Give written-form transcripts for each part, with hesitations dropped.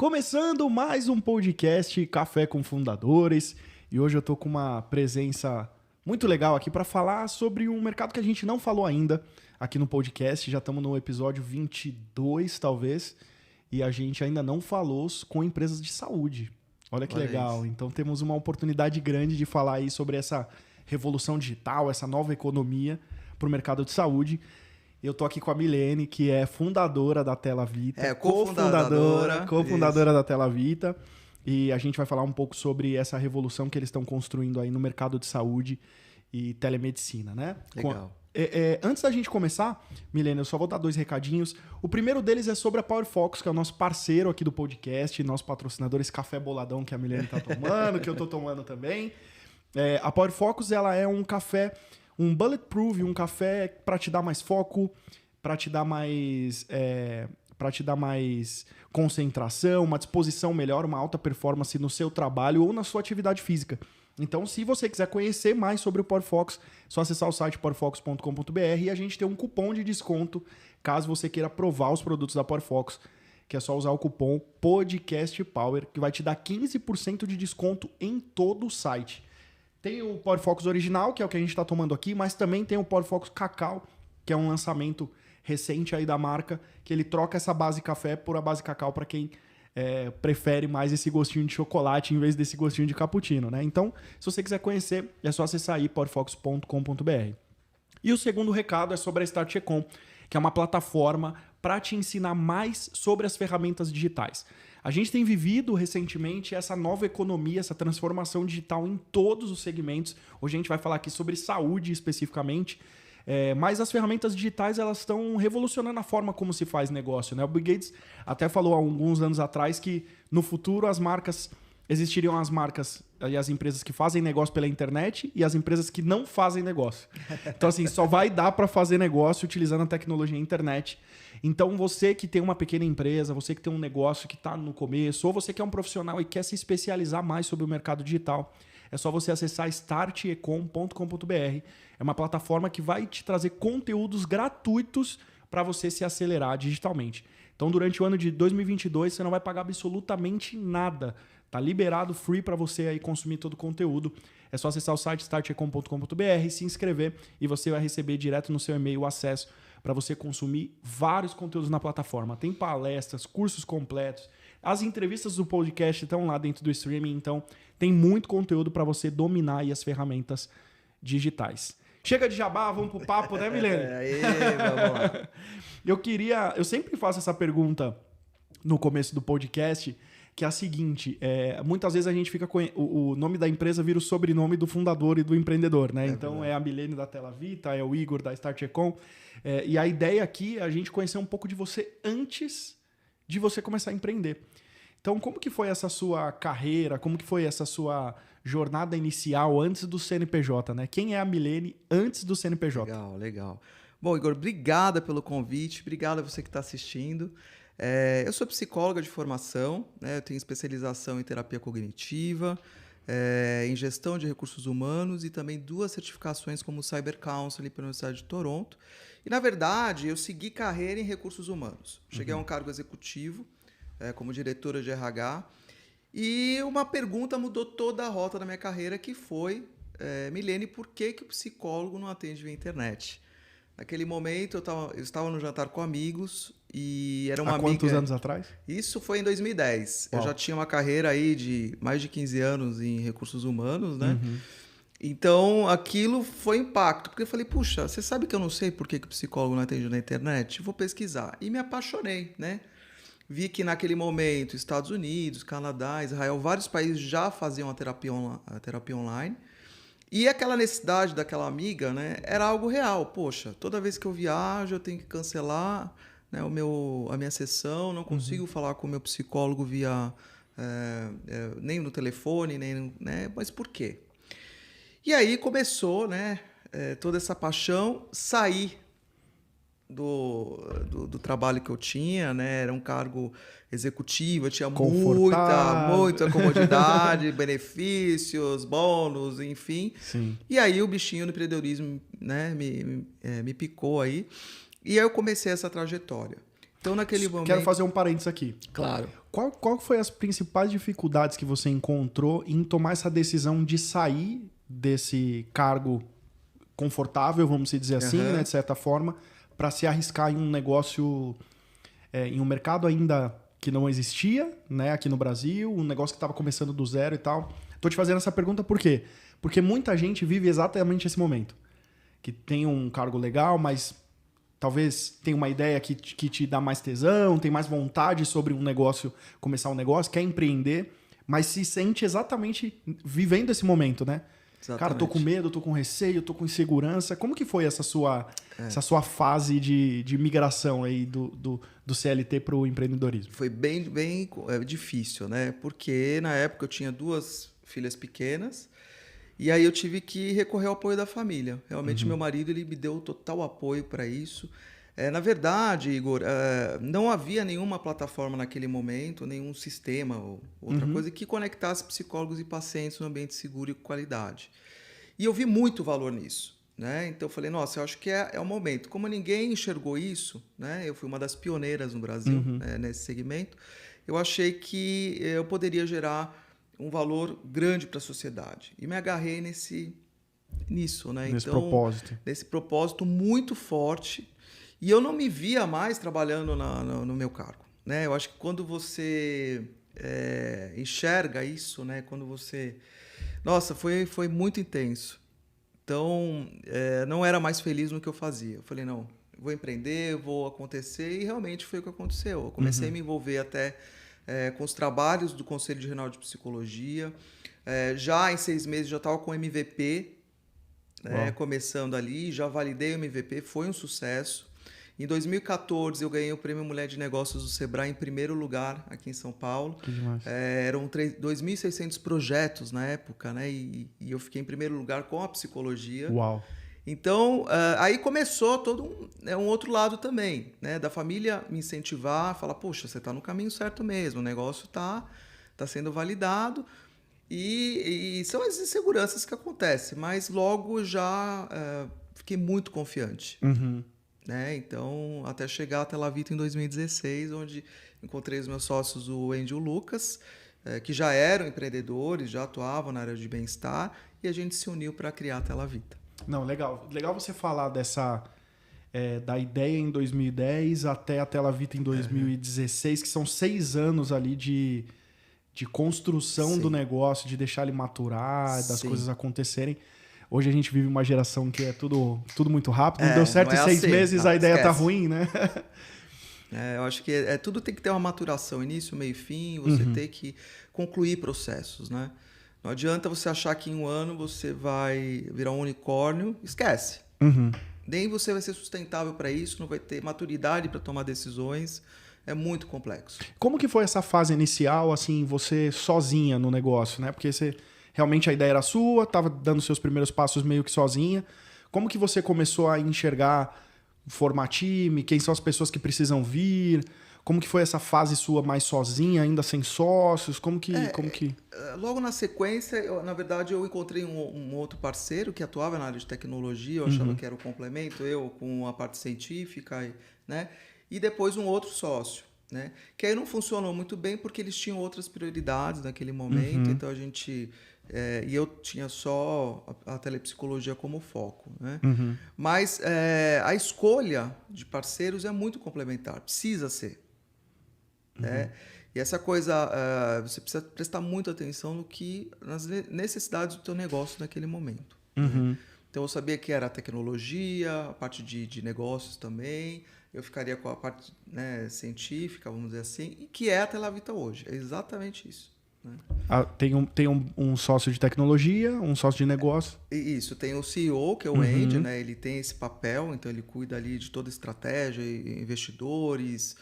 Começando mais um podcast Café com Fundadores, e hoje eu tô com uma presença muito legal aqui para falar sobre um mercado que a gente não falou ainda aqui no podcast. Já estamos no episódio 22, talvez, e a gente ainda não falou com empresas de saúde. Olha que legal. Isso. Então temos uma oportunidade grande de falar aí sobre essa revolução digital, essa nova economia para o mercado de saúde. Eu tô aqui com a Milene, que é fundadora da Tela Vita. Cofundadora da Tela Vita. E a gente vai falar um pouco sobre essa revolução que eles estão construindo aí no mercado de saúde e telemedicina, né? Legal. Antes da gente começar, Milene, eu só vou dar 2 recadinhos. O primeiro deles é sobre a Power Focus, que é o nosso parceiro aqui do podcast, nosso patrocinador, esse café boladão que a Milene tá tomando, que eu tô tomando também. A Power Focus, ela é um café... um bulletproof, um café para te dar mais foco, para te dar mais concentração, uma disposição melhor, uma alta performance no seu trabalho ou na sua atividade física. Então, se você quiser conhecer mais sobre o PowerFocus, é só acessar o site powerfocus.com.br e a gente tem um cupom de desconto caso você queira provar os produtos da PowerFocus, que é só usar o cupom PODCASTPOWER, que vai te dar 15% de desconto em todo o site. Tem o PowerFocus original, que é o que a gente está tomando aqui, mas também tem o PowerFocus Cacau, que é um lançamento recente aí da marca, que ele troca essa base café por a base cacau para quem prefere mais esse gostinho de chocolate em vez desse gostinho de cappuccino, né? Então, se você quiser conhecer, é só acessar aí powerfocus.com.br. E o segundo recado é sobre a Start Econ, que é uma plataforma para te ensinar mais sobre as ferramentas digitais. A gente tem vivido recentemente essa nova economia, essa transformação digital em todos os segmentos. Hoje a gente vai falar aqui sobre saúde especificamente, mas as ferramentas digitais elas estão revolucionando a forma como se faz negócio, né? O Bill Gates até falou há alguns anos atrás que no futuro existiriam as marcas e as empresas que fazem negócio pela internet e as empresas que não fazem negócio. Então, assim, só vai dar para fazer negócio utilizando a tecnologia internet. Então, você que tem uma pequena empresa, você que tem um negócio que está no começo, ou você que é um profissional e quer se especializar mais sobre o mercado digital, é só você acessar startecom.com.br. É uma plataforma que vai te trazer conteúdos gratuitos para você se acelerar digitalmente. Então, durante o ano de 2022, você não vai pagar absolutamente nada. Tá liberado, free para você aí consumir todo o conteúdo. É só acessar o site startecom.com.br, se inscrever e você vai receber direto no seu e-mail o acesso para você consumir vários conteúdos na plataforma. Tem palestras, cursos completos. As entrevistas do podcast estão lá dentro do streaming, então tem muito conteúdo para você dominar aí as ferramentas digitais. Chega de jabá, vamos pro papo, né, Milene? Vamos lá. Eu sempre faço essa pergunta no começo do podcast, que é a seguinte, muitas vezes a gente fica com o nome da empresa vira o sobrenome do fundador e do empreendedor, né? Então verdade. É a Milene da Tela Vita, é o Igor da Start Econ, e a ideia aqui é a gente conhecer um pouco de você antes de você começar a empreender. Então, como que foi essa sua carreira, como que foi essa sua jornada inicial antes do CNPJ, né? Quem é a Milene antes do CNPJ? Legal. Bom, Igor, obrigada pelo convite, obrigado a você que está assistindo. Eu sou psicóloga de formação, né? Eu tenho especialização em terapia cognitiva, em gestão de recursos humanos e também 2 certificações como Cyber Counseling pela Universidade de Toronto. E, na verdade, eu segui carreira em recursos humanos. Cheguei a um cargo executivo, como diretora de RH, e uma pergunta mudou toda a rota da minha carreira, que foi, Milene, por que o psicólogo não atende via internet? Naquele momento, eu estava no jantar com amigos e era uma amiga... Há quantos anos atrás? Isso foi em 2010. Uau. Eu já tinha uma carreira aí de mais de 15 anos em recursos humanos, né? Então, aquilo foi impacto, porque eu falei, puxa, você sabe que eu não sei por que o psicólogo não atende na internet? Vou pesquisar. E me apaixonei, né? Vi que naquele momento, Estados Unidos, Canadá, Israel, vários países já faziam a terapia online. E aquela necessidade daquela amiga, né, era algo real. Poxa, toda vez que eu viajo, eu tenho que cancelar, né, a minha sessão, não consigo falar com o meu psicólogo via nem no telefone, né, mas por quê? E aí começou, né, toda essa paixão, sair do trabalho que eu tinha, né? Era um cargo executivo, eu tinha muita comodidade, benefícios, bônus, enfim. Sim. E aí o bichinho do empreendedorismo, né, me picou aí. E aí eu comecei essa trajetória. Então, naquele momento... Quero fazer um parênteses aqui. Claro. Qual foi as principais dificuldades que você encontrou em tomar essa decisão de sair desse cargo confortável, vamos dizer assim, né, de certa forma, para se arriscar em um negócio, em um mercado ainda que não existia, né, aqui no Brasil, um negócio que estava começando do zero e tal. Tô te fazendo essa pergunta por quê? Porque muita gente vive exatamente esse momento. Que tem um cargo legal, mas talvez tenha uma ideia que te dá mais tesão, tem mais vontade sobre um negócio, começar um negócio, quer empreender, mas se sente exatamente vivendo esse momento, né? Exatamente. Cara, tô com medo, tô com receio, tô com insegurança. Como que foi essa sua fase de migração aí do CLT para o empreendedorismo? Foi bem difícil, né? Porque na época eu tinha 2 filhas pequenas e aí eu tive que recorrer ao apoio da família. Realmente meu marido ele me deu total apoio para isso. Na verdade, Igor, não havia nenhuma plataforma naquele momento, nenhum sistema ou outra coisa que conectasse psicólogos e pacientes no ambiente seguro e com qualidade. E eu vi muito valor nisso, né? Então eu falei, nossa, eu acho que é o momento. Como ninguém enxergou isso, né? Eu fui uma das pioneiras no Brasil, né, nesse segmento, eu achei que eu poderia gerar um valor grande para a sociedade. E me agarrei nisso, né? Nesse propósito. Nesse propósito muito forte. E eu não me via mais trabalhando no meu cargo, né? Eu acho que quando você enxerga isso, né? Quando você... Nossa, foi muito intenso. Então, não era mais feliz no que eu fazia. Eu falei, não, vou empreender, vou acontecer. E realmente foi o que aconteceu. Eu comecei a me envolver até com os trabalhos do Conselho Regional de Psicologia. Já em 6 meses já estava com MVP, né? Começando ali. Já validei o MVP, foi um sucesso. Em 2014, eu ganhei o Prêmio Mulher de Negócios do Sebrae em primeiro lugar aqui em São Paulo. Que demais. Eram 2.600 projetos na época, né? E eu fiquei em primeiro lugar com a psicologia. Uau! Então, aí começou todo um outro lado também, né? Da família me incentivar, falar, poxa, você está no caminho certo mesmo, o negócio está sendo validado. E são as inseguranças que acontecem, mas logo já fiquei muito confiante. Né? Então, até chegar até La Vita em 2016, onde encontrei os meus sócios, o Andy e o Lucas, que já eram empreendedores, já atuavam na área de bem-estar, e a gente se uniu para criar a Tela Vita. Não, legal. Legal você falar da ideia em 2010 até a Tela Vita em 2016, que são 6 anos ali de construção do negócio, de deixar ele maturar, das coisas acontecerem. Hoje a gente vive uma geração que é tudo muito rápido. Não deu certo em 6 meses, a ideia tá ruim, né? Eu acho que tudo tem que ter uma maturação, início, meio e fim, você tem que concluir processos, né? Não adianta você achar que em 1 ano você vai virar um unicórnio, esquece. Nem você vai ser sustentável para isso, não vai ter maturidade para tomar decisões, é muito complexo. Como que foi essa fase inicial, assim, você sozinha no negócio, né? Porque você... Realmente a ideia era sua, estava dando seus primeiros passos meio que sozinha. Como que você começou a enxergar, formar time, quem são as pessoas que precisam vir? Como que foi essa fase sua mais sozinha, ainda sem sócios? Como que... Logo na sequência, na verdade, eu encontrei um outro parceiro que atuava na área de tecnologia, eu achava que era o complemento, eu com a parte científica, né? E depois um outro sócio, né? Que aí não funcionou muito bem porque eles tinham outras prioridades naquele momento, então a gente... e eu tinha só a telepsicologia como foco, né? Mas a escolha de parceiros é muito complementar, precisa ser. Né? E essa coisa, você precisa prestar muita atenção nas necessidades do teu negócio naquele momento. Né? Então eu sabia que era a tecnologia, a parte de negócios também, eu ficaria com a parte, né, científica, vamos dizer assim, e que é a Tela Vita hoje, é exatamente isso. Né? Tem um sócio de tecnologia, um sócio de negócio. Isso, tem o CEO, que é o Andy, né? Ele tem esse papel, então ele cuida ali de toda a estratégia, investidores,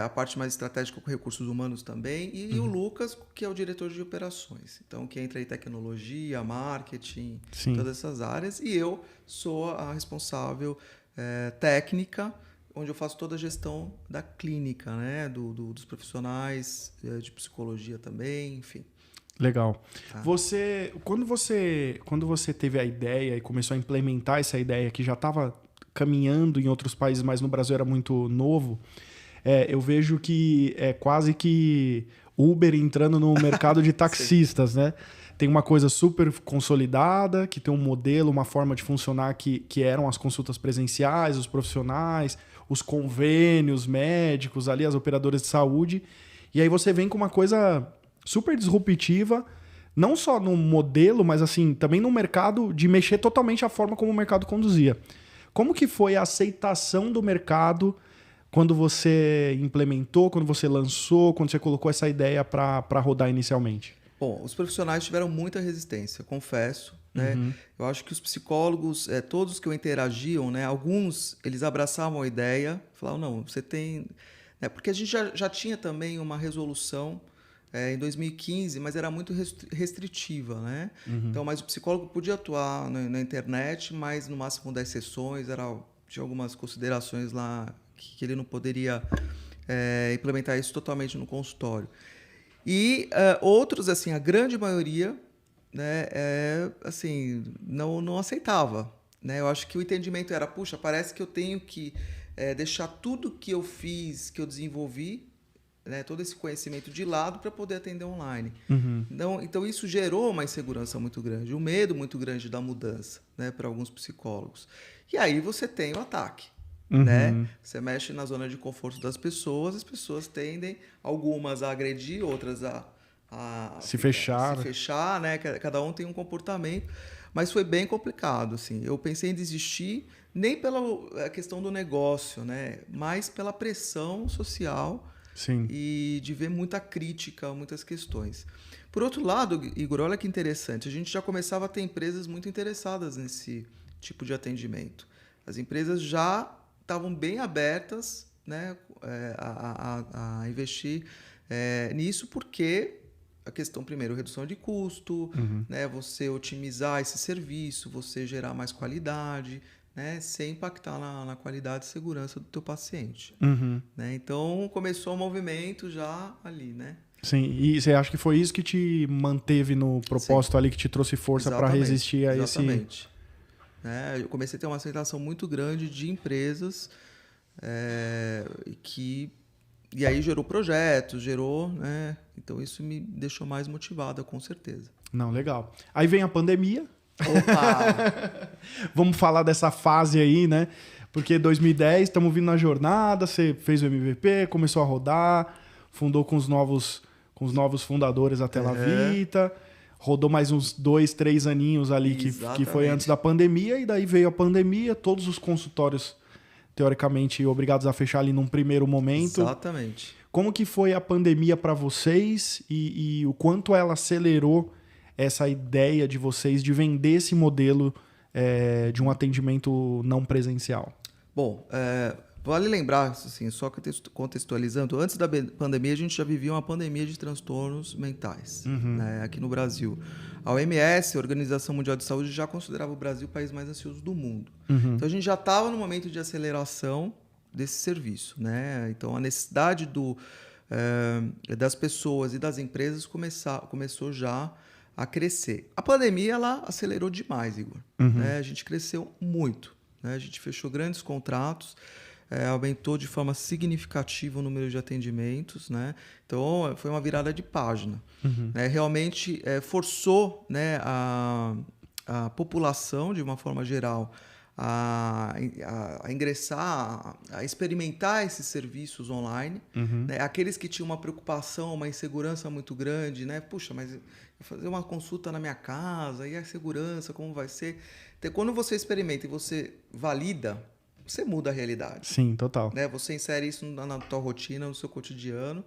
a parte mais estratégica com recursos humanos também, e o Lucas, que é o diretor de operações. Então, que entra em tecnologia, marketing, todas essas áreas, e eu sou a responsável técnica, onde eu faço toda a gestão da clínica, né? Dos profissionais, de psicologia também, enfim. Legal. Tá. Quando você teve a ideia e começou a implementar essa ideia que já estava caminhando em outros países, mas no Brasil era muito novo, Eu vejo que é quase que Uber entrando no mercado de taxistas, né? Tem uma coisa super consolidada, que tem um modelo, uma forma de funcionar que eram as consultas presenciais, os profissionais, os convênios médicos, ali as operadoras de saúde. E aí você vem com uma coisa super disruptiva, não só no modelo, mas assim, também no mercado, de mexer totalmente a forma como o mercado conduzia. Como que foi a aceitação do mercado quando você implementou, quando você lançou, quando você colocou essa ideia para rodar inicialmente? Bom, os profissionais tiveram muita resistência, confesso. Né? Eu acho que os psicólogos, todos que eu interagiam, né, alguns eles abraçavam a ideia, falavam, não, você tem... porque a gente já tinha também uma resolução em 2015, mas era muito restritiva. Né? Então, mas o psicólogo podia atuar na internet, mas no máximo 10 sessões, tinha algumas considerações lá que ele não poderia implementar isso totalmente no consultório. E outros, assim, a grande maioria, né, assim, não aceitava. Né? Eu acho que o entendimento era, puxa, parece que eu tenho que deixar tudo que eu fiz, que eu desenvolvi, né, todo esse conhecimento de lado para poder atender online. Então, isso gerou uma insegurança muito grande, um medo muito grande da mudança, né, para alguns psicólogos. E aí você tem o ataque. Né? Você mexe na zona de conforto das pessoas, as pessoas tendem, algumas a agredir, outras a se fechar. Né? Cada um tem um comportamento, mas foi bem complicado. Assim. Eu pensei em desistir, nem pela questão do negócio, né? Mas pela pressão social. Sim. E de ver muita crítica, muitas questões. Por outro lado, Igor, olha que interessante, a gente já começava a ter empresas muito interessadas nesse tipo de atendimento. As empresas já estavam bem abertas, né, a investir nisso, porque a questão, primeiro, redução de custo, né, você otimizar esse serviço, você gerar mais qualidade, né, sem impactar na qualidade e segurança do teu paciente. Né? Então, começou o movimento já ali, né? Sim, e você acha que foi isso que te manteve no propósito Sim. ali, que te trouxe força para resistir a exatamente. Eu comecei a ter uma aceitação muito grande de empresas e aí gerou projetos, né? Então isso me deixou mais motivada, com certeza. Não, legal. Aí vem a pandemia. Opa! Vamos falar dessa fase aí, né? Porque 2010, estamos vindo na jornada, você fez o MVP, começou a rodar, fundou com os novos fundadores a Tela Vita, rodou mais uns 2, 3 aninhos ali que foi antes da pandemia, e daí veio a pandemia, todos os consultórios, teoricamente, obrigados a fechar ali num primeiro momento. Exatamente. Como que foi a pandemia para vocês e o quanto ela acelerou essa ideia de vocês de vender esse modelo de um atendimento não presencial? Bom, vale lembrar, assim, só contextualizando, antes da pandemia a gente já vivia uma pandemia de transtornos mentais, né, aqui no Brasil. A OMS, a Organização Mundial de Saúde, já considerava o Brasil o país mais ansioso do mundo. Então a gente já estava no momento de aceleração desse serviço. Né? Então a necessidade das pessoas e das empresas começou já a crescer. A pandemia ela acelerou demais, Igor. Né? A gente cresceu muito. Né? A gente fechou grandes contratos, aumentou de forma significativa o número de atendimentos. Né? Então, foi uma virada de página. Né? Realmente forçou, né, a população, de uma forma geral, a ingressar, a experimentar esses serviços online. Né? Aqueles que tinham uma preocupação, uma insegurança muito grande, né? Puxa, mas eu vou fazer uma consulta na minha casa, e a segurança, como vai ser? Então, quando você experimenta e você valida, você muda a realidade. Sim, total. Né? Você insere isso na tua rotina, no seu cotidiano,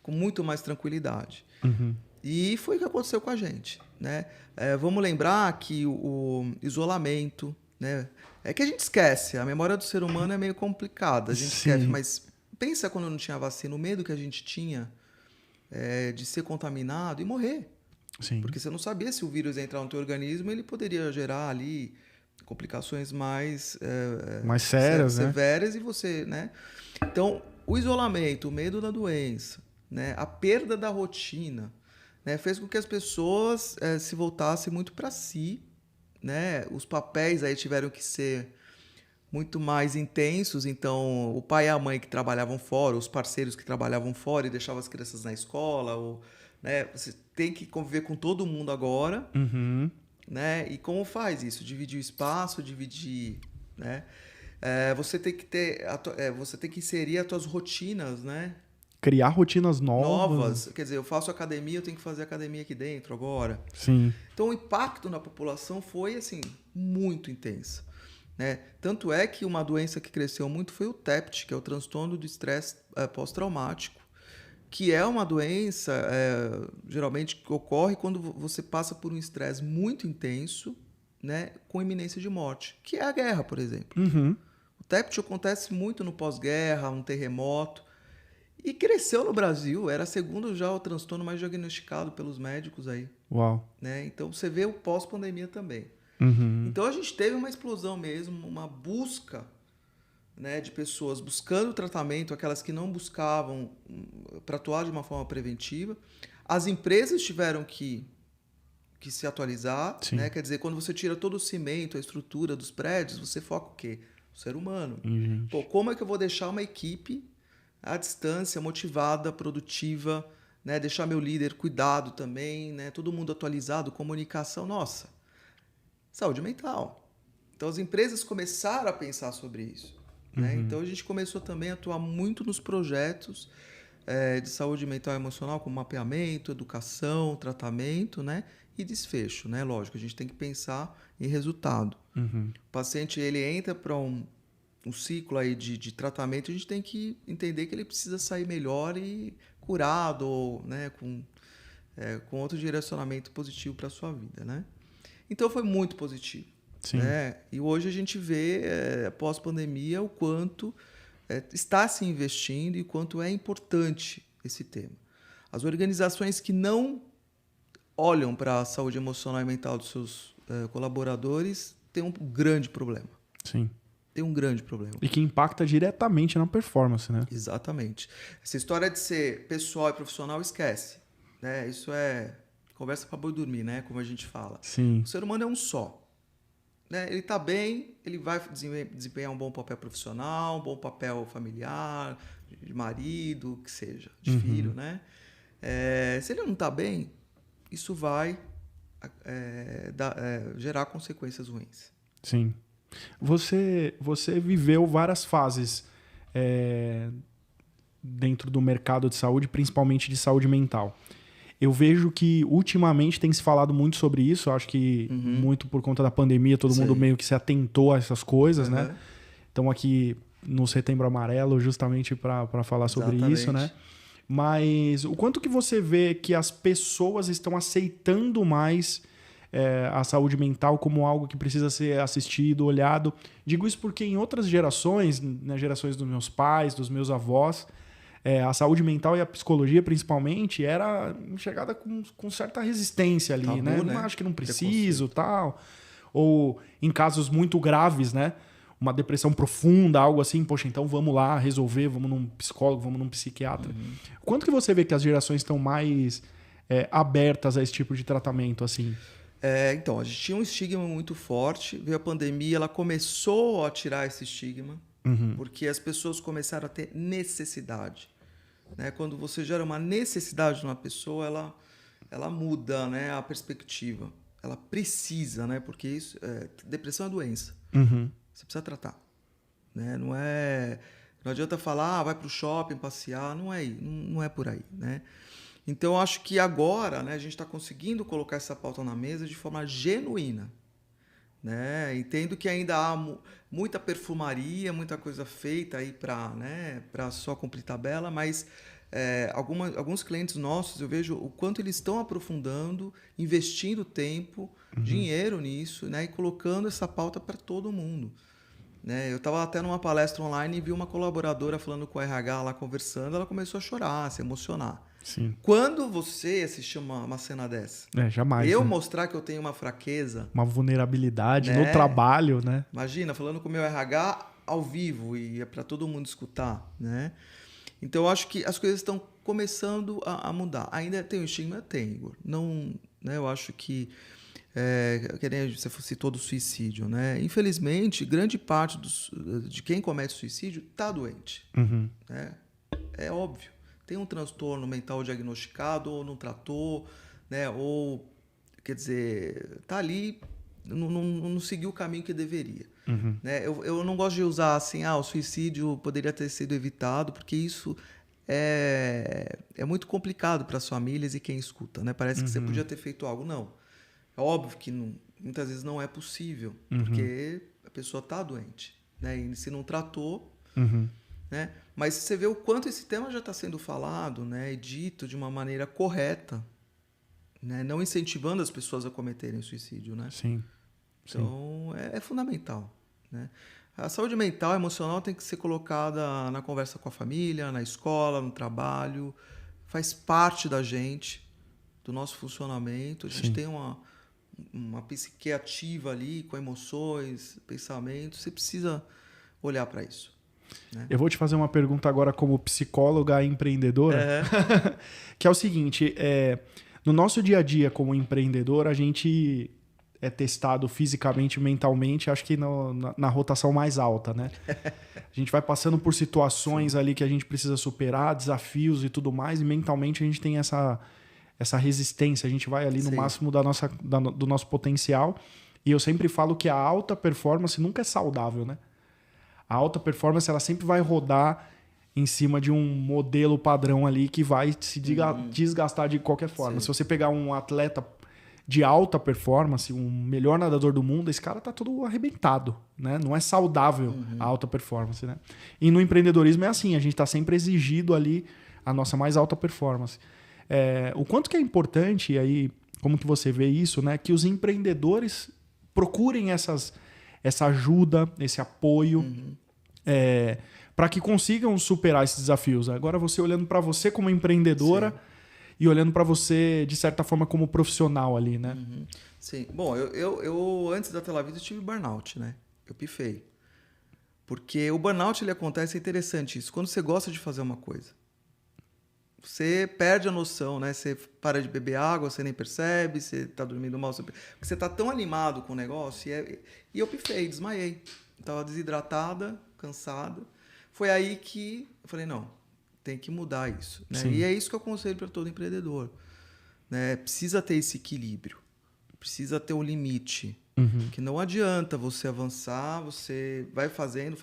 com muito mais tranquilidade. E foi o que aconteceu com a gente. Né? Vamos lembrar que o isolamento, né? É que a gente esquece, a memória do ser humano é meio complicada, a gente esquece, mas pensa quando não tinha vacina, o medo que a gente tinha de ser contaminado e morrer. Sim. Porque você não sabia se o vírus ia entrar no teu organismo, ele poderia gerar ali complicações mais sérias, severas, né? E você, né? Então, o isolamento, o medo da doença, né? A perda da rotina, né? Fez com que as pessoas se voltassem muito para si. Né? Os papéis aí tiveram que ser muito mais intensos. Então, o pai e a mãe que trabalhavam fora, os parceiros que trabalhavam fora e deixavam as crianças na escola, ou, né, você tem que conviver com todo mundo agora, Uhum. né? E como faz isso? Dividir o espaço, dividir, né? Você tem que você tem que inserir as tuas rotinas, né? Criar rotinas novas. Quer dizer, eu faço academia, eu tenho que fazer academia aqui dentro agora. Sim. Então, o impacto na população foi, assim, muito intenso, né? Tanto é que uma doença que cresceu muito foi o TEPT, que é o transtorno do estresse pós-traumático, que é uma doença, geralmente, que ocorre quando você passa por um estresse muito intenso, né, com iminência de morte, que é a guerra, por exemplo. Uhum. O TEPT acontece muito no pós-guerra, um terremoto, e cresceu no Brasil, era segundo já o transtorno mais diagnosticado pelos médicos aí. Uau. Né? Então você vê o pós-pandemia também. Uhum. Então a gente teve uma explosão mesmo, uma busca, né, de pessoas buscando tratamento, aquelas que não buscavam para atuar de uma forma preventiva. As empresas tiveram que se atualizar, né? Quer dizer, quando você tira todo o cimento, a estrutura dos prédios, você foca o quê? O ser humano. Pô, como é que eu vou deixar uma equipe à distância, motivada, produtiva, né? Deixar meu líder cuidado também, né? Todo mundo atualizado, comunicação, nossa, saúde mental. Então as empresas começaram a pensar sobre isso, né? Então a gente começou também a atuar muito nos projetos de saúde mental e emocional, como mapeamento, educação, tratamento, né? E desfecho, né? Lógico, a gente tem que pensar em resultado. O paciente, ele entra para um ciclo aí de tratamento, a gente tem que entender que ele precisa sair melhor e curado, ou, né, com outro direcionamento positivo para a sua vida, né? Então foi muito positivo. Sim. Né? E hoje a gente vê, pós-pandemia, o quanto está se investindo e o quanto é importante esse tema. As organizações que não olham para a saúde emocional e mental dos seus colaboradores têm um grande problema. Sim. Tem um grande problema. E que impacta diretamente na performance, né? Exatamente. Essa história de ser pessoal e profissional, esquece. Né? Isso é conversa para boi dormir, né? Como a gente fala. Sim. O ser humano é um só. Né? Ele está bem, ele vai desempenhar um bom papel profissional, um bom papel familiar, de marido, que seja, de filho. Né? Se ele não está bem, isso vai gerar consequências ruins. Sim. Você viveu várias fases dentro do mercado de saúde, principalmente de saúde mental. Eu vejo que ultimamente tem se falado muito sobre isso, acho que muito por conta da pandemia, todo mundo meio que se atentou a essas coisas, né? Então aqui no Setembro Amarelo justamente para falar sobre isso, né? Mas o quanto que você vê que as pessoas estão aceitando mais a saúde mental como algo que precisa ser assistido, olhado? Digo isso porque em outras gerações, nas gerações dos meus pais, dos meus avós, a saúde mental e a psicologia, principalmente, era enxergada com certa resistência ali, Tabu, né? né? Não acho que não preciso, tal. Ou em casos muito graves, né? Uma depressão profunda, algo assim, poxa, então vamos lá resolver, vamos num psicólogo, vamos num psiquiatra. Quanto que você vê que as gerações estão mais abertas a esse tipo de tratamento, assim? Então, a gente tinha um estigma muito forte, veio a pandemia, ela começou a tirar esse estigma, porque as pessoas começaram a ter necessidade. Né? Quando você gera uma necessidade numa pessoa, ela muda, né, a perspectiva. Ela precisa, né? Porque depressão é doença. Você precisa tratar. Né? Não adianta falar, vai para o shopping, passear, não é por aí. Né? Então, eu acho que agora, né, a gente está conseguindo colocar essa pauta na mesa de forma genuína. Né? Entendo que ainda há muita perfumaria, muita coisa feita aí para só cumprir tabela, mas alguns clientes nossos, eu vejo o quanto eles estão aprofundando, investindo tempo, dinheiro nisso, né? E colocando essa pauta para todo mundo. Né? Eu estava até numa palestra online e vi uma colaboradora falando com o RH lá, conversando, ela começou a chorar, a se emocionar. Sim. Quando você assistir uma cena dessa, jamais. eu né? mostrar que eu tenho uma fraqueza, uma vulnerabilidade né? no trabalho, né? Imagina, falando com o meu RH ao vivo e é para todo mundo escutar, né? Então, eu acho que as coisas estão começando a mudar. Ainda tem o estigma? Tem, Igor. Não, né? Eu acho que Que nem você citou do suicídio, né? Infelizmente, grande parte de quem comete suicídio está doente. Né? É óbvio. Tem um transtorno mental diagnosticado ou não tratou, né? Ou, quer dizer, está ali, não seguiu o caminho que deveria. Né? Eu não gosto de usar assim, o suicídio poderia ter sido evitado, porque isso é muito complicado para as famílias e quem escuta, né? Parece que você podia ter feito algo. Não. É óbvio que muitas vezes não é possível, porque a pessoa está doente, né? E se não tratou, né? Mas você vê o quanto esse tema já está sendo falado, né? E dito de uma maneira correta, né? Não incentivando as pessoas a cometerem suicídio, né? Sim. Então, é fundamental, né? A saúde mental e emocional tem que ser colocada na conversa com a família, na escola, no trabalho. Faz parte da gente, do nosso funcionamento. A gente tem uma psique ativa ali, com emoções, pensamentos. Você precisa olhar para isso. Né? Eu vou te fazer uma pergunta agora como psicóloga e empreendedora, que é o seguinte, no nosso dia a dia como empreendedor, a gente é testado fisicamente e mentalmente, acho que na rotação mais alta, né? A gente vai passando por situações ali que a gente precisa superar, desafios e tudo mais, e mentalmente a gente tem essa resistência, a gente vai ali no máximo do nosso potencial. E eu sempre falo que a alta performance nunca é saudável, né? A alta performance ela sempre vai rodar em cima de um modelo padrão ali que vai se desgastar de qualquer forma. Se você pegar um atleta de alta performance, um melhor nadador do mundo, esse cara tá todo arrebentado, né? Não é saudável a alta performance, né? E no empreendedorismo é assim, a gente tá sempre exigido ali a nossa mais alta performance. O quanto que é importante, e aí, como que você vê isso, né? Que os empreendedores procurem essa ajuda, esse apoio, para que consigam superar esses desafios. Agora você olhando para você como empreendedora e olhando para você, de certa forma, como profissional ali, né? Sim. Bom, eu antes da Telavida eu tive burnout, né? Eu pifei. Porque o burnout ele acontece, é interessante isso, quando você gosta de fazer uma coisa. Você perde a noção, né? Você para de beber água, você nem percebe, você está dormindo mal. Porque você está tão animado com o negócio. E eu pifei, desmaiei. Estava desidratada, cansada. Foi aí que eu falei, não, tem que mudar isso. Né? E é isso que eu aconselho para todo empreendedor. Né? Precisa ter esse equilíbrio. Precisa ter um limite. Que não adianta você avançar, você vai fazendo,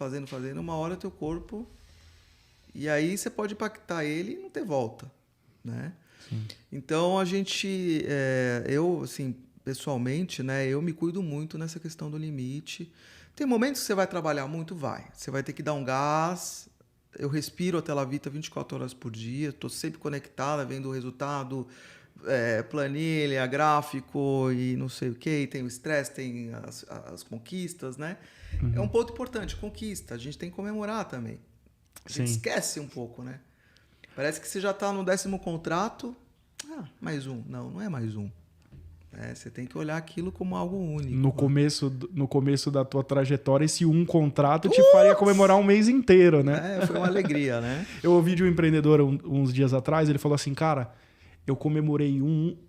uma hora teu corpo... E aí você pode impactar ele e não ter volta, né? Então a gente, eu assim, pessoalmente, né, eu me cuido muito nessa questão do limite. Tem momentos que você vai trabalhar muito, você vai ter que dar um gás. Eu respiro a Telavita 24 horas por dia, estou sempre conectada, vendo o resultado, planilha, gráfico e não sei o que. Tem o estresse, tem as conquistas, né? É um ponto importante, conquista. A gente tem que comemorar também. A gente esquece um pouco, né? Parece que você já está no 10º contrato. Mais um. Não é mais um. Você tem que olhar aquilo como algo único. No começo da tua trajetória, esse contrato te faria comemorar um mês inteiro, né? Foi uma alegria, né? Eu ouvi de um empreendedor uns dias atrás, ele falou assim, cara, eu comemorei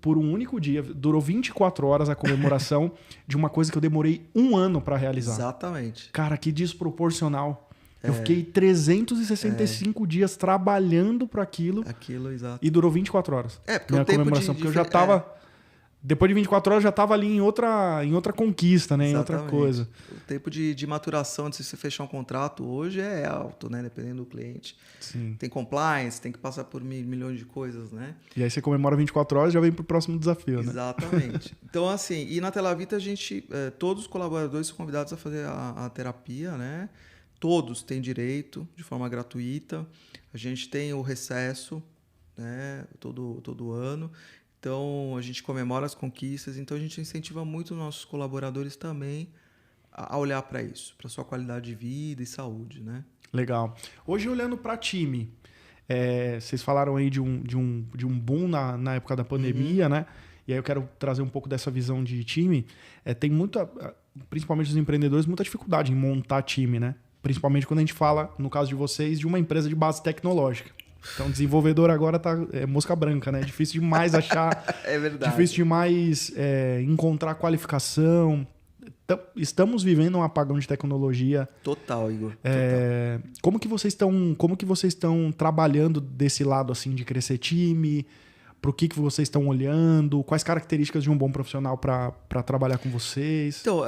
por um único dia, durou 24 horas a comemoração de uma coisa que eu demorei 1 ano para realizar. Exatamente. Cara, que desproporcional. Eu fiquei 365 dias trabalhando para aquilo. Exato. E durou 24 horas. Porque o tempo comemoração, porque eu já tava... Depois de 24 horas, eu já estava ali em outra conquista, né? Em outra coisa. O tempo de maturação antes de você fechar um contrato hoje é alto, né? Dependendo do cliente. Sim. Tem compliance, tem que passar por milhões de coisas, né? E aí você comemora 24 horas e já vem pro próximo desafio, né? Exatamente. Então, assim, e na Telavita a gente... todos os colaboradores são convidados a fazer a terapia, né? Todos têm direito, de forma gratuita. A gente tem o recesso, né? Todo ano. Então, a gente comemora as conquistas. Então, a gente incentiva muito os nossos colaboradores também a olhar para isso, para sua qualidade de vida e saúde, né? Legal. Hoje, olhando para time, vocês falaram aí de um boom na época da pandemia, né? E aí eu quero trazer um pouco dessa visão de time. Tem principalmente os empreendedores, muita dificuldade em montar time, né? Principalmente quando a gente fala, no caso de vocês, de uma empresa de base tecnológica. Então, desenvolvedor agora é mosca branca, né? É difícil demais achar. É verdade. Difícil demais encontrar qualificação. Estamos vivendo um apagão de tecnologia. Total, Igor. Como que vocês estão trabalhando desse lado assim de crescer time? Para o que vocês estão olhando? Quais características de um bom profissional para trabalhar com vocês? Então,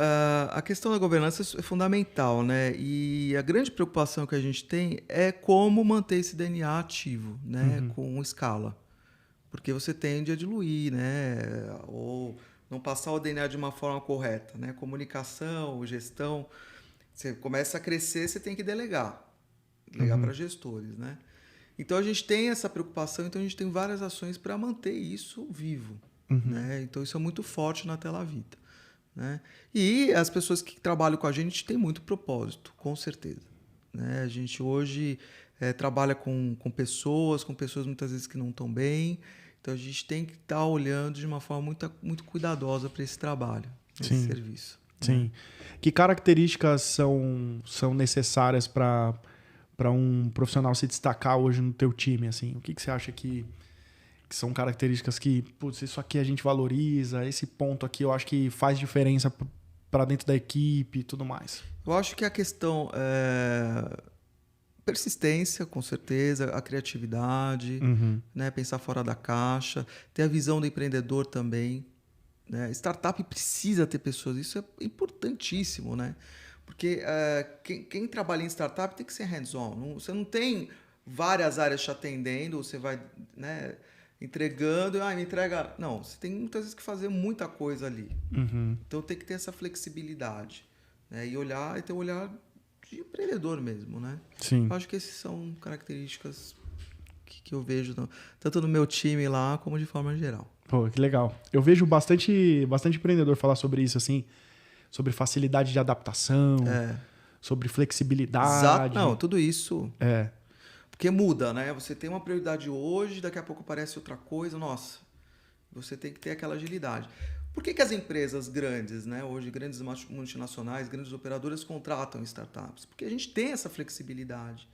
a questão da governança é fundamental, né? E a grande preocupação que a gente tem é como manter esse DNA ativo, né? Com escala. Porque você tende a diluir, né? Ou não passar o DNA de uma forma correta, né? Comunicação, gestão. Você começa a crescer, você tem que delegar para gestores, né? Então a gente tem essa preocupação, então a gente tem várias ações para manter isso vivo, né? Então isso é muito forte na Tela Vita, né? E as pessoas que trabalham com a gente têm muito propósito, com certeza, né? A gente hoje trabalha com pessoas muitas vezes que não estão bem. Então, a gente tem que estar olhando de uma forma muito, muito cuidadosa para esse trabalho, esse serviço. Sim. Né? Que características são necessárias para um profissional se destacar hoje no teu time? Assim? O que você acha que são características que, putz, isso aqui a gente valoriza, esse ponto aqui eu acho que faz diferença para dentro da equipe e tudo mais? Eu acho que a questão persistência, com certeza, a criatividade, né? Pensar fora da caixa, ter a visão do empreendedor também, né? Startup precisa ter pessoas, isso é importantíssimo, né? Porque quem trabalha em startup tem que ser hands-on. Você não tem várias áreas te atendendo, você vai, né, entregando, me entrega. Não, você tem muitas vezes que fazer muita coisa ali. Então tem que ter essa flexibilidade, né? E ter um olhar de empreendedor mesmo, né? Sim. Eu acho que essas são características que eu vejo tanto no meu time lá como de forma geral. Pô, que legal. Eu vejo bastante empreendedor falar sobre isso, assim, sobre facilidade de adaptação, sobre flexibilidade. Exato. Não, tudo isso. É. Porque muda, né? Você tem uma prioridade hoje, daqui a pouco aparece outra coisa. Nossa, você tem que ter aquela agilidade. Por que as empresas grandes, né, hoje grandes multinacionais, grandes operadoras contratam startups? Porque a gente tem essa flexibilidade.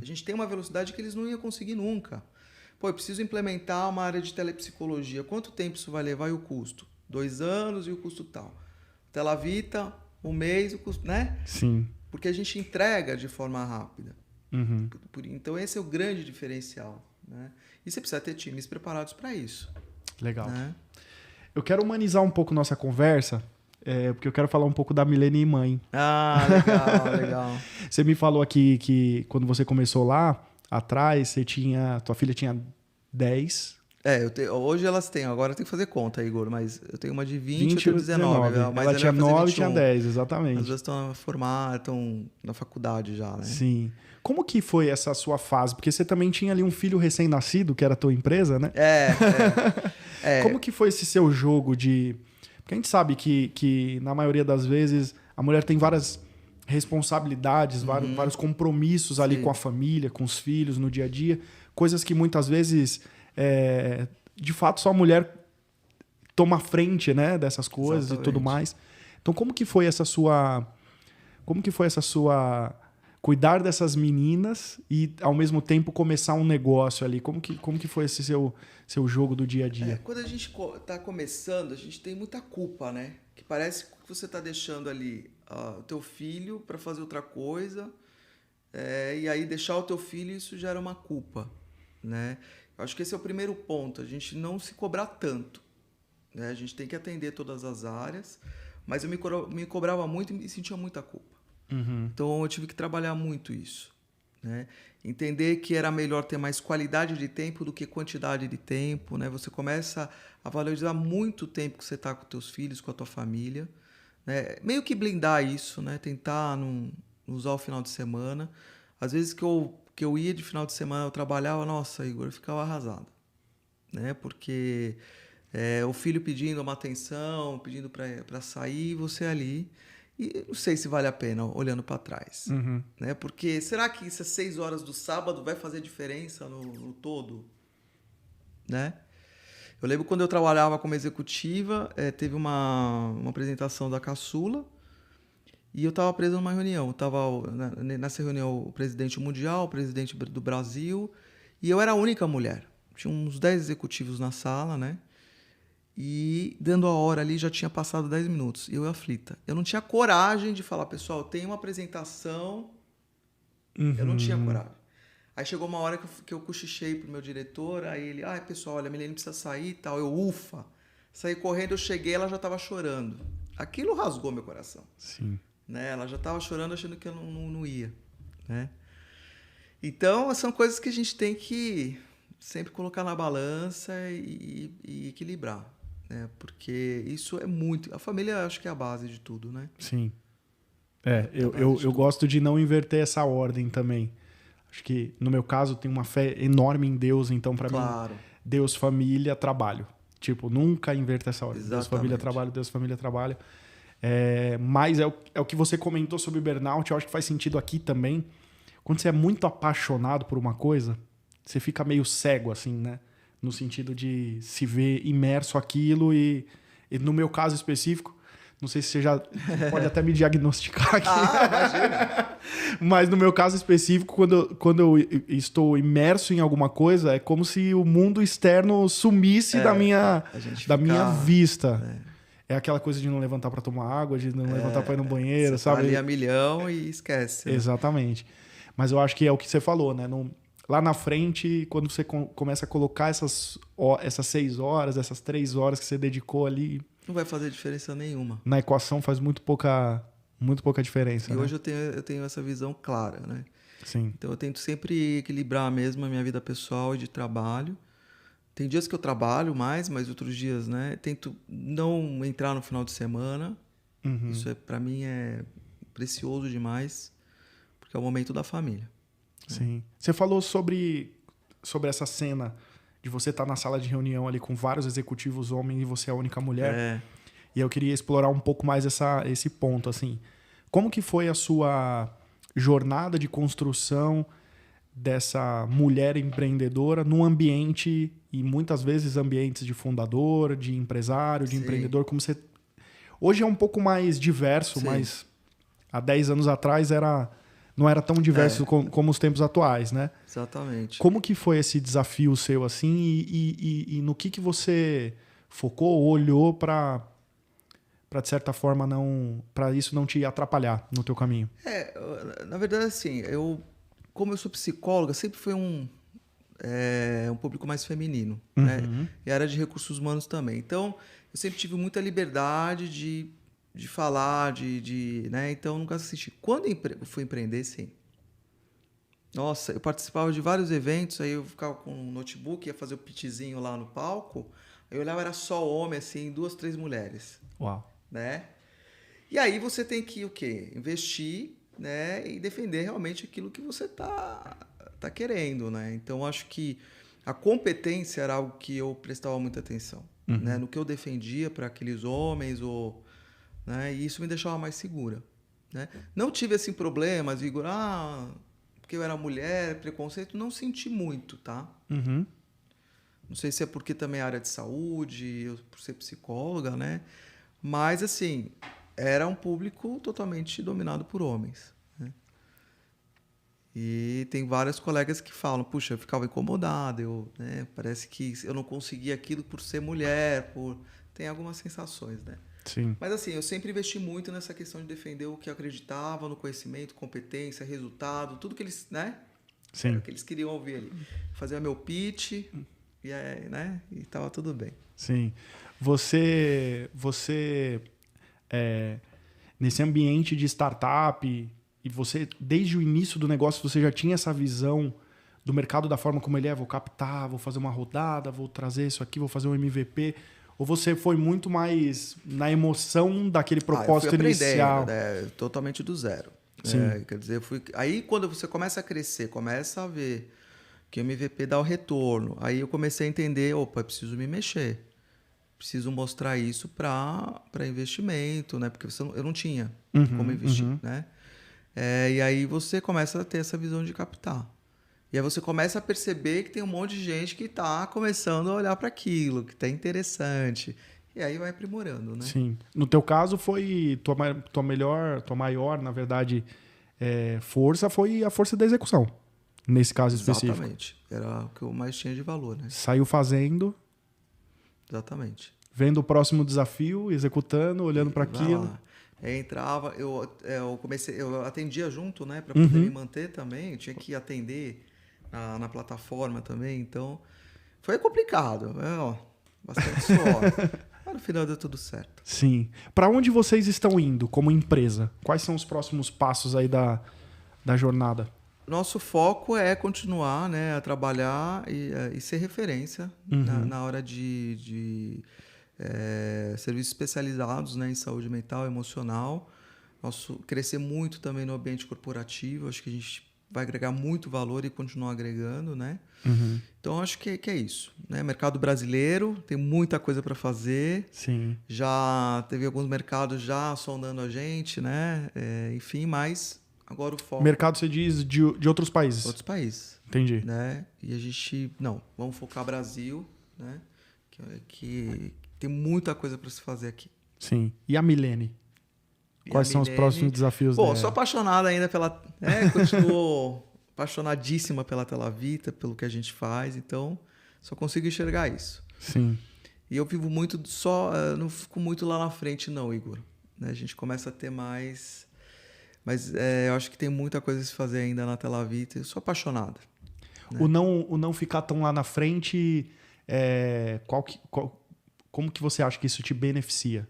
A gente tem uma velocidade que eles não iam conseguir nunca. Pô, eu preciso implementar uma área de telepsicologia. Quanto tempo isso vai levar e o custo? 2 anos e o custo tal. Tela Vita, 1 mês, o custo, né? Sim. Porque a gente entrega de forma rápida. Então esse é o grande diferencial, né? E você precisa ter times preparados para isso. Legal. Né? Eu quero humanizar um pouco nossa conversa, porque eu quero falar um pouco da Milene Mãe. Ah, legal, legal. Você me falou aqui que quando você começou lá atrás, tua filha tinha 10. Hoje elas têm, agora tem que fazer conta, Igor, mas eu tenho uma de 20 e 19. Mas ela tinha 9 e tinha 10, exatamente. As duas estão formadas, estão na faculdade já, né? Sim. Como que foi essa sua fase? Porque você também tinha ali um filho recém-nascido, que era a tua empresa, né? Como que foi esse seu jogo de... Porque a gente sabe que na maioria das vezes a mulher tem várias responsabilidades, vários compromissos ali com a família, com os filhos no dia a dia, coisas que muitas vezes, de fato, só a mulher toma frente, né, dessas coisas. Exatamente. E tudo mais. Então, como que foi essa sua cuidar dessas meninas e, ao mesmo tempo, começar um negócio ali? Como que foi esse seu jogo do dia a dia? Quando a gente está começando, a gente tem muita culpa, né? Que parece que você está deixando ali o teu filho para fazer outra coisa, e aí deixar o teu filho, isso gera uma culpa, né? Eu acho que esse é o primeiro ponto, a gente não se cobrar tanto, né? A gente tem que atender todas as áreas, mas eu me cobrava muito e sentia muita culpa. Então eu tive que trabalhar muito isso, né? Entender que era melhor ter mais qualidade de tempo do que quantidade de tempo, né? Você começa a valorizar muito o tempo que você está com teus filhos, com a tua família, né? Meio que blindar isso, né? Tentar não usar o final de semana. Às vezes que eu ia de final de semana, eu trabalhava, nossa, Igor, eu ficava arrasado, né? Porque o filho pedindo uma atenção, pedindo para sair, você ali... E não sei se vale a pena olhando para trás, né? Porque será que essas 6 horas do sábado vai fazer diferença no todo, né? Eu lembro quando eu trabalhava como executiva, teve uma apresentação da caçula e eu estava preso numa reunião. Nessa reunião o presidente mundial, o presidente do Brasil E eu era a única mulher. Tinha uns 10 executivos na sala, né? E dando a hora ali, já tinha passado 10 minutos. E eu aflita. Eu não tinha coragem de falar, pessoal, tem uma apresentação. Eu não tinha coragem. Aí chegou uma hora que eu cochichei pro meu diretor, aí ele, pessoal, olha, a Milene precisa sair e tal. Eu, ufa. Saí correndo, eu cheguei, ela já estava chorando. Aquilo rasgou meu coração. Sim. Né? Ela já estava chorando, achando que eu não ia. Né? Então, são coisas que a gente tem que sempre colocar na balança e equilibrar. Né? Porque isso é muito... A família, acho que é a base de tudo, né? Sim. Eu gosto de não inverter essa ordem também. Acho que, no meu caso, tenho uma fé enorme em Deus, então, para mim, Deus, família, trabalho. Tipo, nunca inverta essa ordem. Exatamente. Deus, família, trabalho, Deus, família, trabalho. Mas é o que você comentou sobre burnout, eu acho que faz sentido aqui também. Quando você é muito apaixonado por uma coisa, você fica meio cego, assim, né? No sentido de se ver imerso aquilo e no meu caso específico, não sei se você já pode até me diagnosticar aqui. Imagina. Mas no meu caso específico, quando eu estou imerso em alguma coisa, é como se o mundo externo sumisse da minha vista. É aquela coisa de não levantar para tomar água, de não levantar para ir no banheiro, você sabe? Tá ali a milhão e esquece. Né? Exatamente. Mas eu acho que é o que você falou, né? Lá na frente, quando você começa a colocar essas 6 horas, essas 3 horas que você dedicou ali... Não vai fazer diferença nenhuma. Na equação faz muito pouca diferença. E hoje eu tenho essa visão clara, né? Sim. Então eu tento sempre equilibrar mesmo a minha vida pessoal e de trabalho. Tem dias que eu trabalho mais, mas outros dias, né? Tento não entrar no final de semana. Isso para mim é precioso demais, porque é o momento da família. Sim. Né? Você falou sobre essa cena de você estar na sala de reunião ali com vários executivos homens e você é a única mulher. E eu queria explorar um pouco mais esse ponto, assim. Como que foi a sua jornada de construção dessa mulher empreendedora num ambiente, e muitas vezes ambientes de fundador, de empresário, de empreendedor, como você... Hoje é um pouco mais diverso, mas há 10 anos atrás não era tão diverso como os tempos atuais, né? Exatamente. Como que foi esse desafio seu, assim, e no que você focou, olhou para de certa forma, para isso não te atrapalhar no teu caminho? Na verdade, assim, como eu sou psicóloga, sempre foi um público mais feminino, né? E área de recursos humanos também. Então, eu sempre tive muita liberdade de falar, né? Então, nunca assisti. Quando eu fui empreender, sim. Nossa, eu participava de vários eventos, aí eu ficava com um notebook, ia fazer o pitchzinho lá no palco, aí eu olhava, era só homem, assim, 2, 3 mulheres. Uau. Né? E aí você tem que, o quê? Investir, né? E defender realmente aquilo que você tá querendo, né? Então, acho que a competência era algo que eu prestava muita atenção, né? No que eu defendia para aqueles homens, né? E isso me deixava mais segura, né? Não tive, assim, problemas, Igor, porque eu era mulher, preconceito, não senti muito, tá? Não sei se é porque também é área de saúde, eu, por ser psicóloga, né? Mas, assim, era um público totalmente dominado por homens. Né? E tem vários colegas que falam, puxa, eu ficava incomodado, né? Parece que eu não conseguia aquilo por ser mulher, tem algumas sensações, né? Sim. Mas, assim, eu sempre investi muito nessa questão de defender o que eu acreditava, no conhecimento, competência, resultado, tudo que eles, né? Sim. Era o que eles queriam ouvir ali. Fazia meu pitch né? E tava tudo bem. Sim. Você nesse ambiente de startup, e você, desde o início do negócio, você já tinha essa visão do mercado da forma como ele é? Vou captar, vou fazer uma rodada, vou trazer isso aqui, vou fazer um MVP. Ou você foi muito mais na emoção daquele propósito inicial? Né? Totalmente do zero. Quer dizer, aí quando você começa a crescer, começa a ver que o MVP dá o retorno, aí eu comecei a entender, opa, preciso me mexer. Preciso mostrar isso para investimento, né? Porque eu não tinha como investir, né? E aí você começa a ter essa visão de captar. E aí você começa a perceber que tem um monte de gente que está começando a olhar para aquilo, que está interessante. E aí vai aprimorando, né? Sim. No teu caso, foi tua maior, na verdade, força foi a força da execução. nesse caso específico. Exatamente. Era o que eu mais tinha de valor, né? Saiu fazendo, Exatamente. vendo o próximo desafio, executando, olhando para aquilo. Lá. Aí entrava, eu atendia junto, né? Para poder me manter também. Eu tinha que atender na plataforma também. Então, foi complicado. Bastante suor. Mas no final deu tudo certo. Sim. Para onde vocês estão indo como empresa? Quais são os próximos passos aí da jornada? Nosso foco é continuar, né, a trabalhar e ser referência na hora de serviços especializados, né, em saúde mental e emocional. Crescer muito também no ambiente corporativo. Acho que a gente vai agregar muito valor e continuar agregando, né? Então, acho que é isso. Né? Mercado brasileiro, tem muita coisa para fazer. Sim. Já teve alguns mercados já sondando a gente, né? Enfim, mas agora o foco... Mercado, você diz, de outros países? Outros países. Entendi. Né? E a gente... Não, vamos focar Brasil, né? Que tem muita coisa para se fazer aqui. Sim. E a Milene? Quais são os próximos desafios dela? Sou apaixonado ainda pela... continuo apaixonadíssima pela Telavita, pelo que a gente faz. Então, só consigo enxergar isso. Sim. E eu vivo muito não fico muito lá na frente não, Igor. Né? A gente começa a ter mais... Mas eu acho que tem muita coisa a se fazer ainda na Telavita. Eu sou apaixonado. Né? O não ficar tão lá na frente, como que você acha que isso te beneficia?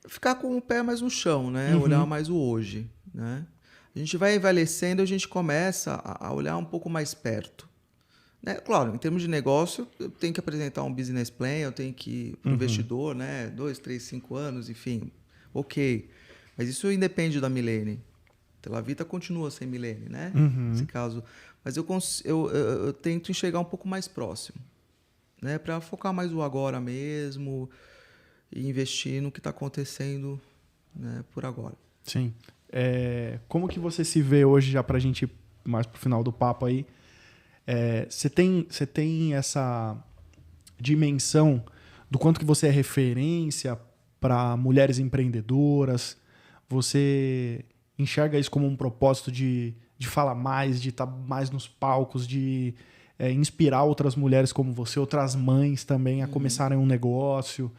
Ficar com o pé mais no chão, né? Olhar mais o hoje, né? A gente vai envelhecendo, a gente começa a olhar um pouco mais perto. Né? Claro, em termos de negócio, eu tenho que apresentar um business plan, eu tenho que ir para o investidor, né? 2, 3, 5 anos, enfim. Ok. Mas isso independe da Milene. Telavita continua sem Milene, né? Nesse caso. Mas eu tento enxergar um pouco mais próximo. Né? Para focar mais o agora mesmo e investir no que está acontecendo, né, por agora. Sim. Como que você se vê hoje, já para a gente ir mais para o final do papo aí? Você tem essa dimensão do quanto que você é referência para mulheres empreendedoras? Você enxerga isso como um propósito de falar mais, de estar mais nos palcos, de inspirar outras mulheres como você, outras mães também a começarem um negócio?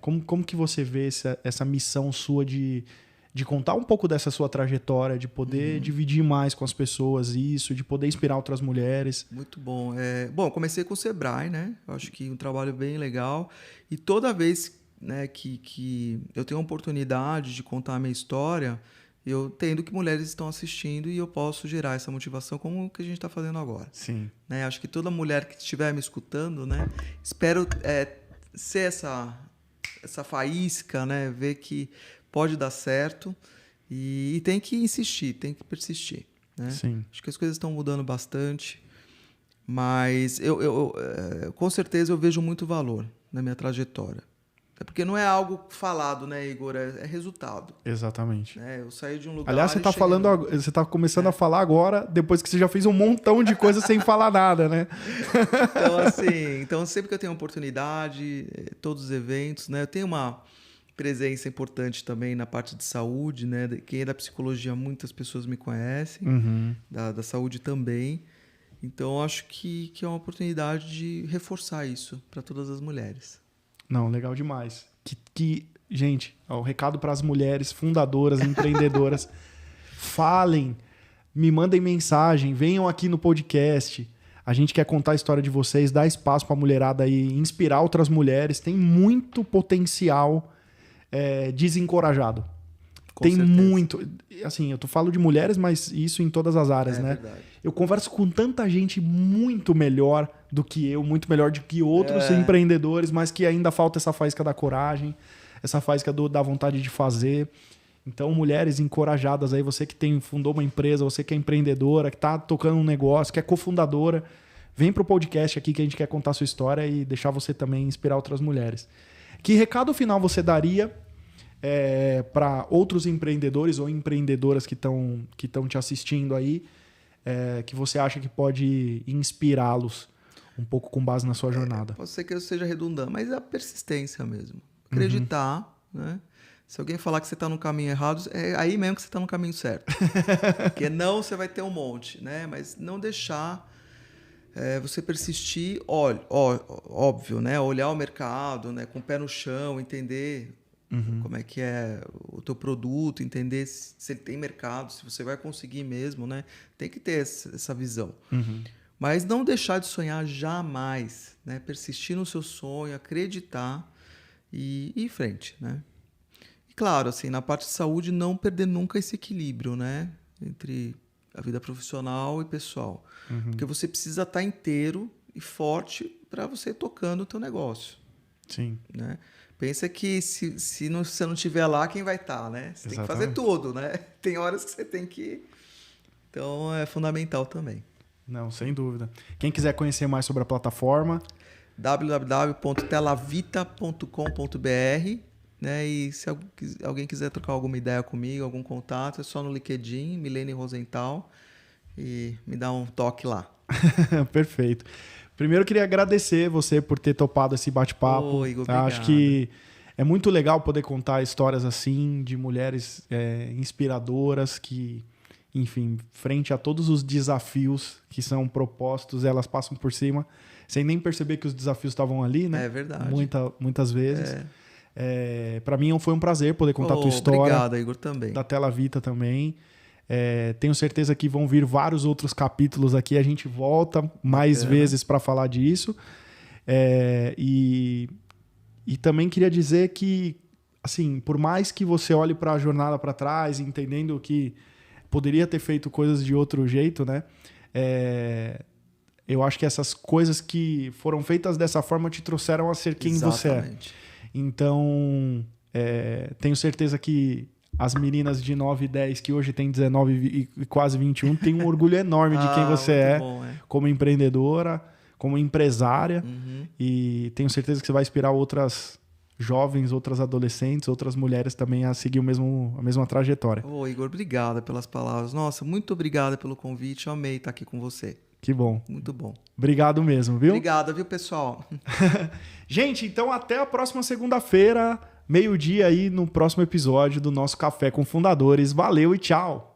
Como que você vê essa missão sua de contar um pouco dessa sua trajetória, de poder dividir mais com as pessoas isso, de poder inspirar outras mulheres? Muito bom. Bom, comecei com o Sebrae, né? Eu acho que um trabalho bem legal. E toda vez, né, que eu tenho a oportunidade de contar a minha história, eu entendo que mulheres estão assistindo e eu posso gerar essa motivação como o que a gente está fazendo agora. Sim. Né? Acho que toda mulher que estiver me escutando, né, espero ser essa faísca, né, ver que pode dar certo e tem que insistir, tem que persistir. Né? Sim. Acho que as coisas estão mudando bastante, mas eu com certeza eu vejo muito valor na minha trajetória. É porque não é algo falado, né, Igor? É resultado. Exatamente. Né? Eu saí de um lugar... Aliás, você tá começando a falar agora, depois que você já fez um montão de coisa sem falar nada, né? Então, assim, sempre que eu tenho oportunidade, todos os eventos, né? Eu tenho uma presença importante também na parte de saúde, né? Quem é da psicologia, muitas pessoas me conhecem, da saúde também. Então, acho que é uma oportunidade de reforçar isso para todas as mulheres. Não, legal demais. Gente, o recado para as mulheres fundadoras, empreendedoras, falem, me mandem mensagem, venham aqui no podcast. A gente quer contar a história de vocês, dar espaço para a mulherada aí, inspirar outras mulheres. Tem muito potencial desencorajado. Tem muito. Assim, falo de mulheres, mas isso em todas as áreas, né? Verdade. Eu converso com tanta gente muito melhor do que eu, muito melhor do que outros empreendedores, mas que ainda falta essa faísca da coragem, essa faísca da vontade de fazer. Então, mulheres encorajadas aí, você que fundou uma empresa, você que é empreendedora, que está tocando um negócio, que é cofundadora, vem pro podcast aqui que a gente quer contar a sua história e deixar você também inspirar outras mulheres. Que recado final você daria para outros empreendedores ou empreendedoras que estão te assistindo aí, que você acha que pode inspirá-los um pouco com base na sua jornada? Pode ser que eu seja redundante, mas é a persistência mesmo. Acreditar, né? Se alguém falar que você está no caminho errado, é aí mesmo que você está no caminho certo. Porque não, você vai ter um monte, né? Mas não deixar você persistir, óbvio, né? Olhar o mercado, né? Com o pé no chão, entender como é que é o teu produto, entender se ele tem mercado, se você vai conseguir mesmo, né? Tem que ter essa visão. Mas não deixar de sonhar jamais, né? Persistir no seu sonho, acreditar e ir em frente, né? E claro, assim, na parte de saúde, não perder nunca esse equilíbrio, né? Entre a vida profissional e pessoal. Porque você precisa estar inteiro e forte para você ir tocando o teu negócio. Sim. Né? Pensa que se você não estiver lá, quem vai estar, né? Você tem que fazer tudo, né? Tem horas que você tem que... Então, é fundamental também. Não, sem dúvida. Quem quiser conhecer mais sobre a plataforma... www.telavita.com.br, né? E se alguém quiser trocar alguma ideia comigo, algum contato, é só no LinkedIn, Milene Rosenthal, e me dá um toque lá. Perfeito. Primeiro, eu queria agradecer você por ter topado esse bate-papo. Igor, obrigado. Acho que é muito legal poder contar histórias assim de mulheres inspiradoras que, enfim, frente a todos os desafios que são propostos, elas passam por cima sem nem perceber que os desafios estavam ali, né? É verdade. Muitas vezes. Para mim foi um prazer poder contar a tua história. Obrigado, Igor, também. Da Tela Vita também. Tenho certeza que vão vir vários outros capítulos aqui. A gente volta mais vezes para falar disso. E também queria dizer que, assim, por mais que você olhe para a jornada para trás, entendendo que poderia ter feito coisas de outro jeito, né? Eu acho que essas coisas que foram feitas dessa forma te trouxeram a ser quem você é. Então, tenho certeza que as meninas de 9 e 10, que hoje tem 19 e quase 21, têm um orgulho enorme de quem você é, como empreendedora, como empresária. E tenho certeza que você vai inspirar outras jovens, outras adolescentes, outras mulheres também a seguir a mesma trajetória. Igor, obrigado pelas palavras. Nossa, muito obrigado pelo convite. Eu amei estar aqui com você. Que bom. Muito bom. Obrigado mesmo, viu? Obrigado, viu, pessoal? Gente, então até a próxima segunda-feira, meio-dia aí no próximo episódio do nosso Café com Fundadores. Valeu e tchau!